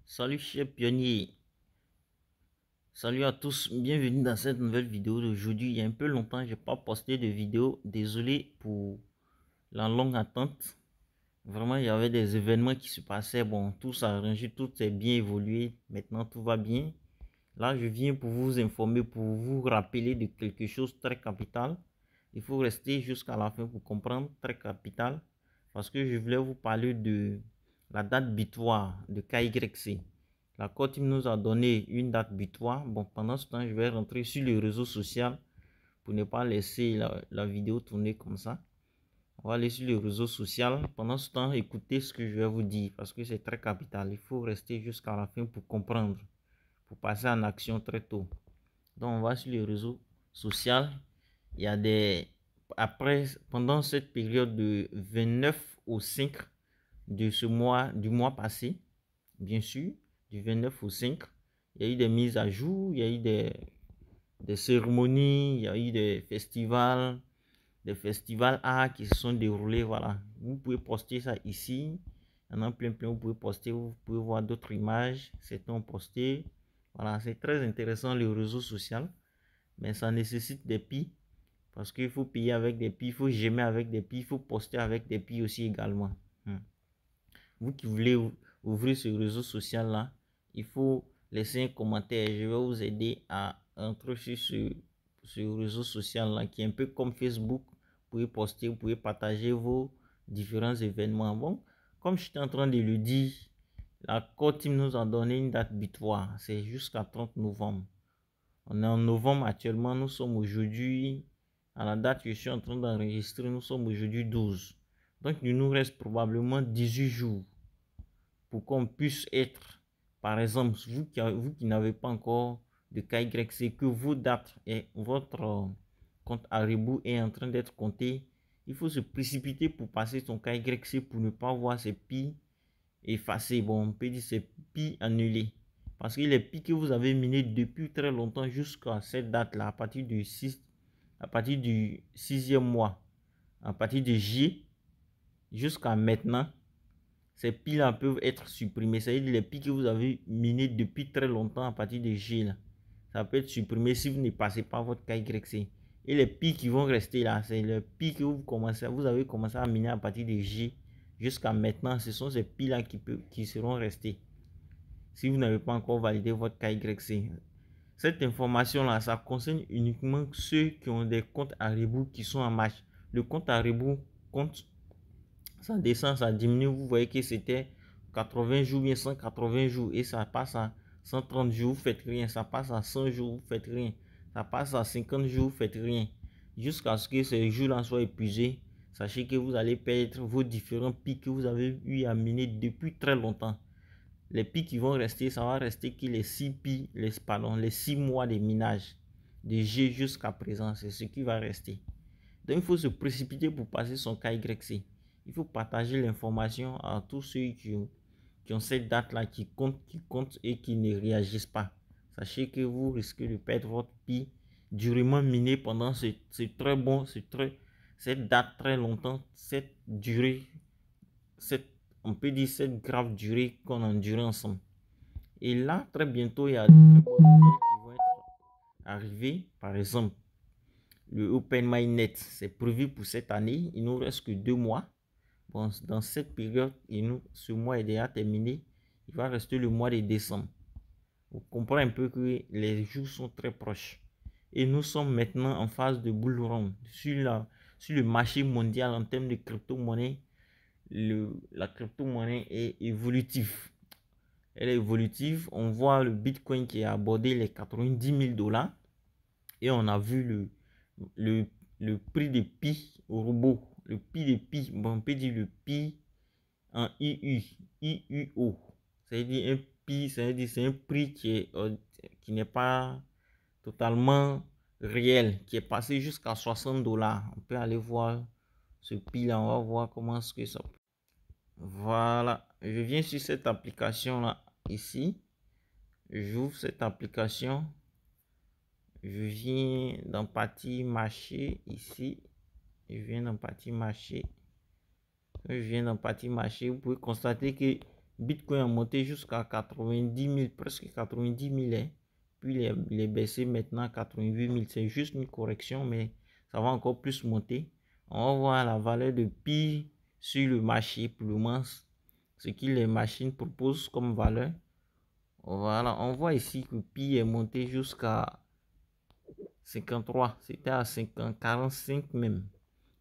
Salut chers pionniers, salut à tous, bienvenue dans cette nouvelle vidéo d'aujourd'hui. Il y a un peu longtemps, j'ai pas posté de vidéo, désolé pour la longue attente. Vraiment, il y avait des événements qui se passaient, bon, tout s'est arrangé, tout s'est bien évolué, maintenant tout va bien. Là, je viens pour vous informer, pour vous rappeler de quelque chose de très capital. Il faut rester jusqu'à la fin pour comprendre, très capital, parce que je voulais vous parler de la date butoir de KYC. La Côte nous a donné une date butoir. Bon, pendant ce temps, je vais rentrer sur les réseaux sociaux pour ne pas laisser la vidéo tourner comme ça. On va aller sur les réseaux sociaux. Pendant ce temps, écoutez ce que je vais vous dire parce que c'est très capital. Il faut rester jusqu'à la fin pour comprendre, pour passer en action très tôt. Donc, on va sur les réseaux sociaux. Il y a des... Après, pendant cette période de 29 au 5 de ce mois, du mois passé, bien sûr, du 29 au 5, il y a eu des mises à jour, il y a eu des cérémonies, il y a eu des festivals art qui se sont déroulés, voilà. Vous pouvez poster ça ici, il y en a plein, vous pouvez poster, vous pouvez voir d'autres images, certains ont posté, voilà, c'est très intéressant le réseau social, mais ça nécessite des pi, parce qu'il faut payer avec des pi, il faut gemmer avec des pi, il faut poster avec des pi aussi également. Vous qui voulez ouvrir ce réseau social là, il faut laisser un commentaire. Je vais vous aider à entrer sur ce réseau social là qui est un peu comme Facebook. Vous pouvez poster, vous pouvez partager vos différents événements. Bon, comme je suis en train de le dire, la Core Team nous a donné une date butoir. C'est jusqu'à 30 novembre. On est en novembre actuellement. Nous sommes aujourd'hui, à la date que je suis en train d'enregistrer, nous sommes aujourd'hui 12. Donc, il nous reste probablement 18 jours pour qu'on puisse être, par exemple, vous qui n'avez pas encore de KYC, que vos dates et votre compte Aribu est en train d'être compté, il faut se précipiter pour passer son KYC pour ne pas voir ses pi effacés. Bon, on peut dire ses pi annulés. Parce que les pi que vous avez minés depuis très longtemps jusqu'à cette date-là, à partir du 6e mois, à partir de J jusqu'à maintenant, ces piles là peuvent être supprimées. C'est-à-dire les piles que vous avez minées depuis très longtemps à partir de G là, ça peut être supprimé si vous ne passez pas votre KYC. Et les piles qui vont rester là, c'est les piles que vous avez commencé à miner à partir de G jusqu'à maintenant. Ce sont ces piles là qui seront restées si vous n'avez pas encore validé votre KYC. Cette information là, ça concerne uniquement ceux qui ont des comptes Aribu qui sont en marche. Le compte Aribu compte, ça descend, ça diminue. Vous voyez que c'était 80 jours, bien 180 jours, et ça passe à 130 jours, vous faites rien. Ça passe à 100 jours, vous faites rien. Ça passe à 50 jours, vous faites rien. Jusqu'à ce que ces jours-là soient épuisés. Sachez que vous allez perdre vos différents pics que vous avez eu à miner depuis très longtemps. Les pics qui vont rester, ça va rester que les 6 pics, les 6 mois de minage de G jusqu'à présent. C'est ce qui va rester. Donc, il faut se précipiter pour passer son KYC. Il faut partager l'information à tous ceux qui ont cette date-là, qui comptent et qui ne réagissent pas. Sachez que vous risquez de perdre votre pi durement miné pendant c'est très bon, cette date très longtemps, cette durée, on peut dire cette grave durée qu'on a enduré ensemble. Et là, très bientôt, il y a de très bonnes nouvelles qui vont être arrivées. Par exemple, le OpenMyNet, c'est prévu pour cette année. Il nous reste que 2 mois. Bon, dans cette période, ce mois est déjà terminé. Il va rester le mois de décembre. Vous comprenez un peu que les jours sont très proches. Et nous sommes maintenant en phase de bull run sur le marché mondial en termes de crypto-monnaie. La crypto-monnaie est évolutive. Elle est évolutive. On voit le Bitcoin qui a abordé les 90 000 $. Et on a vu le prix de pi au robot. Le pi de pi, bon, on peut dire le pi en IUO. C'est-à-dire un pi, c'est-à-dire c'est un prix qui n'est pas totalement réel, qui est passé jusqu'à 60 $. On peut aller voir ce pi là, on va voir comment est-ce que ça. Voilà, je viens sur cette application là, ici. J'ouvre cette application. Je viens dans partie marché ici. Je viens dans partie marché. Vous pouvez constater que Bitcoin a monté jusqu'à 90 000, presque 90 000. Hein. Puis il est baissé maintenant à 88 000. C'est juste une correction, mais ça va encore plus monter. On va voir la valeur de pi sur le marché pour le moment, ce que les machines proposent comme valeur. Voilà, on voit ici que pi est monté jusqu'à 53. C'était à 50, 45 même.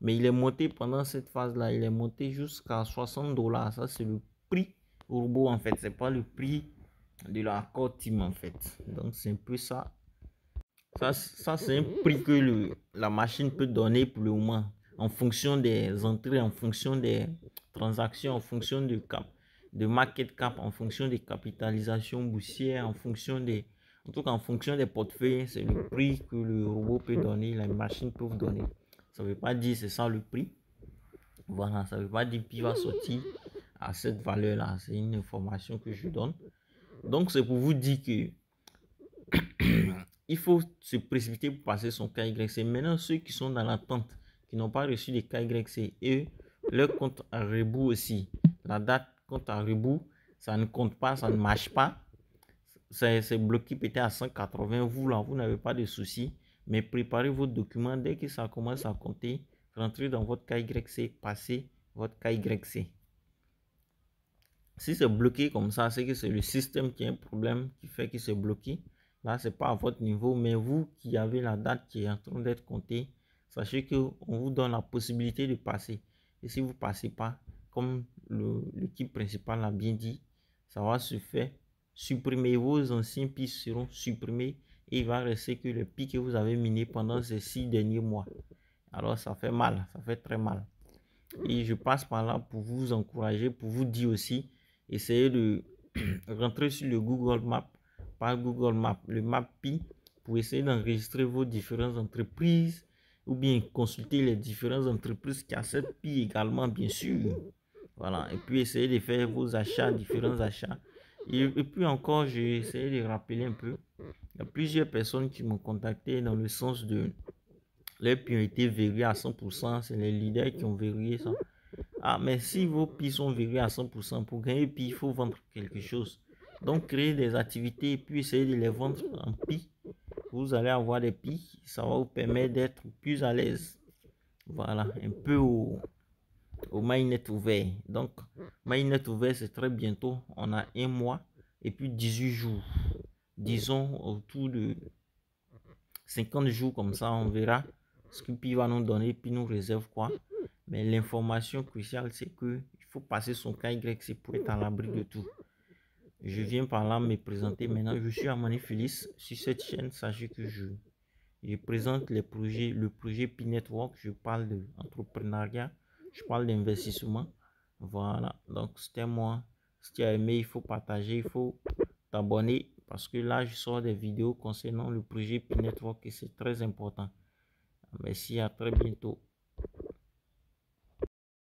Mais il est monté pendant cette phase-là, il est monté jusqu'à 60 $. Ça, c'est le prix robot en fait. C'est pas le prix de la core team en fait. Donc, c'est un peu ça. Ça c'est un prix que la machine peut donner pour le moment. En fonction des entrées, en fonction des transactions, en fonction de market cap, en fonction des capitalisations boursières, en fonction des... En tout cas, en fonction des portefeuilles, c'est le prix que le robot peut donner, la machine peut vous donner. Ça ne veut pas dire c'est ça le prix. Voilà, ça ne veut pas dire qu'il va sortir à cette valeur-là. C'est une information que je donne. Donc, c'est pour vous dire que il faut se précipiter pour passer son KYC. Maintenant, ceux qui sont dans l'attente, qui n'ont pas reçu les KYC, et leur compte à rebours aussi. La date compte à rebours, ça ne compte pas, ça ne marche pas. C'est bloqué peut-être à 180. Vous, là, vous n'avez pas de soucis. Mais préparez vos documents. Dès que ça commence à compter, rentrez dans votre KYC, passez votre KYC. Si c'est bloqué comme ça, c'est que c'est le système qui a un problème qui fait que c'est bloqué. Là, c'est pas à votre niveau, mais vous qui avez la date qui est en train d'être comptée, sachez qu'on vous donne la possibilité de passer. Et si vous ne passez pas, comme l'équipe principale l'a bien dit, ça va se faire supprimer. Vos anciens pistes seront supprimés et il va rester que le pic que vous avez miné pendant ces 6 derniers mois. Alors, ça fait mal, ça fait très mal. Et je passe par là pour vous encourager, pour vous dire aussi, essayez de rentrer sur le Google Maps, pas Google Maps, le Mappy, pour essayer d'enregistrer vos différentes entreprises ou bien consulter les différentes entreprises qui acceptent Pi également, bien sûr. Voilà, et puis essayez de faire vos achats, différents achats. Et puis encore, j'ai essayé de rappeler un peu. Il y a plusieurs personnes qui m'ont contacté dans le sens de les Pi ont été verrouillés à 100%, c'est les leaders qui ont verrouillé ça. Ah, mais si vos Pi sont verrouillés à 100%, pour gagner Pi, il faut vendre quelque chose. Donc, créer des activités et puis essayer de les vendre en Pi. Vous allez avoir des Pi, ça va vous permettre d'être plus à l'aise. Voilà, un peu au mainnet ouvert. Donc, mainnet ouvert, c'est très bientôt. On a un mois et puis 18 jours. Disons autour de 50 jours comme ça, on verra ce que Pi va nous donner, puis nous réserve quoi. Mais l'information cruciale, c'est que il faut passer son KYC pour être à l'abri de tout. Je viens par là me présenter maintenant. Je suis Amani Félix. Sur cette chaîne, sachez que je présente les projets, le projet Pi Network. Je parle d'entrepreneuriat, je parle d'investissement. Voilà, donc c'était moi. Si tu as aimé, il faut partager, il faut t'abonner parce que là, je sors des vidéos concernant le projet Pi Network et c'est très important. Merci, à très bientôt.